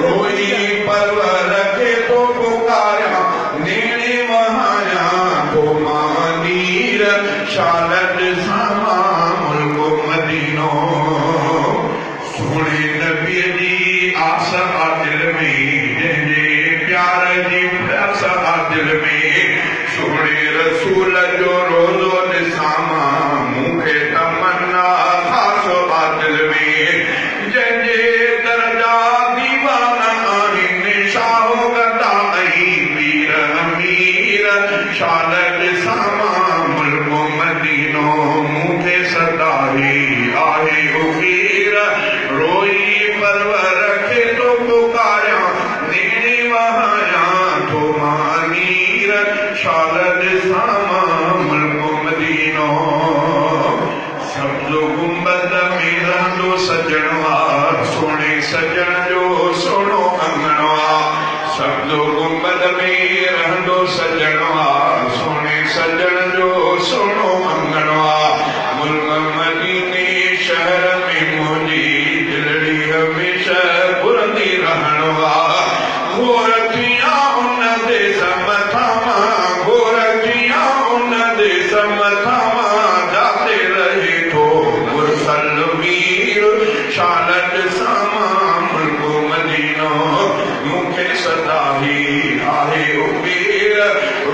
रोई परवर के तो पुकारा नेने महाया को मानीर शालत सामा मुल्को मदीनो सोने नबी जी आशा दिल में जे प्यार जी प्यासा दिल में सोने रसूल जो रोजो सामा मुखे तमन्ना खास दिल में जे शालत सामा मुल्को मदीनो मुखे सदाही आहे उगीर रोई परवर के तो पुकारा नेने वहाया तो मानीर शालत सामा मुल्को मदीनो सब्जो गुंबद में रहंदो सजणवा सोने सजण जो सोनो अंगणवा सब्जो गुंबद में रहंदो सजणवा सोने सजण जो सोनो अंगणवा मुल्क मदीने शहर में मुंहिंजी दिलड़ी हमेशा बुरंदी रहणवा गोरखियां उन दे समथामा गोरखियां उन दे समथामा जाते रहे थो मुरसल वीर शालत सामा मुल्को मदीनो मुखे सदाही आहे उबीर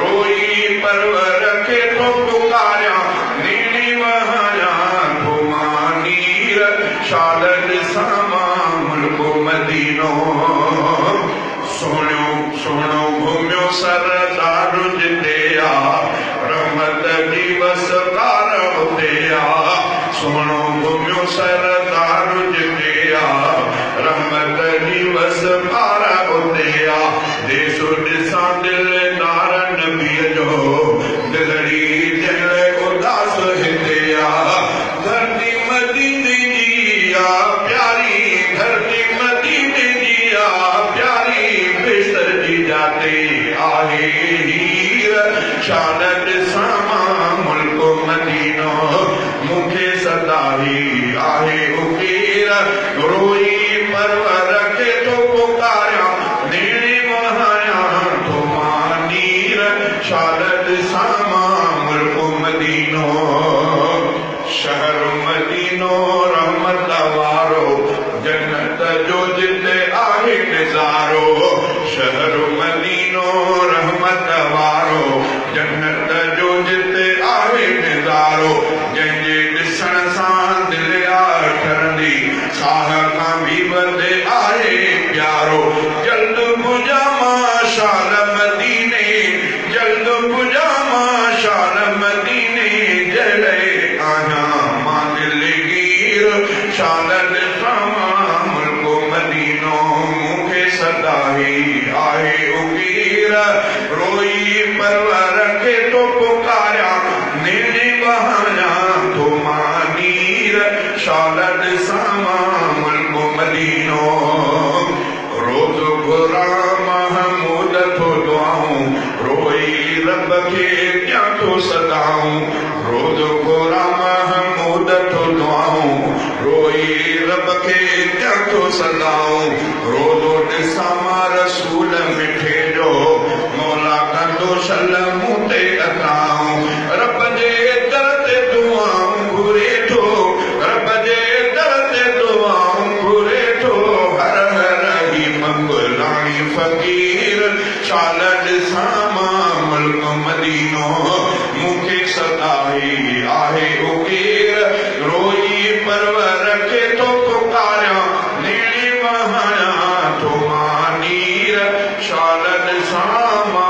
रोई परवर के तो पुकारा नेने वहाया तो मानीर शालत सामा मुल्को मदीनो सोनो सोनो घूम्यो सरदार जिते आ रहमत दिवस कार उते आ सोनो घूम्यो सरदार जिते आ रहमत दिवस कार उते आ देसो ॾिसां दिलदार नबीअ जो दिलड़ी दिल उदास हिते आ धरती मदीने जी आ प्यारी धरती मदीने जी आ प्यारी बिस्तर जी जाते आहे हीर शालत सामा मुल्को मदीनो मुखे सदाही आहे उकीर रोई परवर के तो पुकारा नेने वहाया तो मानीर शालत सामा मुल्को मदीनो शहर मदीनो रहमत वारो जन्नत जो जिते आहे निज़ारो शहर मदीनो रहमत वारो जन्नत जो जिते आहे निज़ारो जंहिंजे ॾिसण सां दिलि ठरंदी साह खां बि वधे आहे प्यारो जल्द पुजा शाल मदीने जल्द पुजा शाल मदीने जड़े आया मां दिलगीर शालत सामा मुल्को मदीनो मुखे सदाही आहे उगीर रोई परवर के तो पुकारा नेने वहाया तो मानीर शालत सामा मुल्को मदीनो रोज घुरा महमूद थो दुआऊं रोई रब के क्या तो सदाऊं रोज घुरा महमूद थो दुआऊं रोई रब के क्या तो सदाऊं रोज़ो ॾिसां मां रसूल मिठे जो मौला कंदो शल मूं ते अताऊं रब जे दर ते दुआऊं घुरे थो रब जे दर ते दुआऊं घुरे थो हर हर ही मंगलाणी फ़कीर शालत सामा मुल्को मदीनो मुखे सदाही आहे उकीर रोई परवर के तो पुकारा नेने वहाया तो मानीर शालत सामा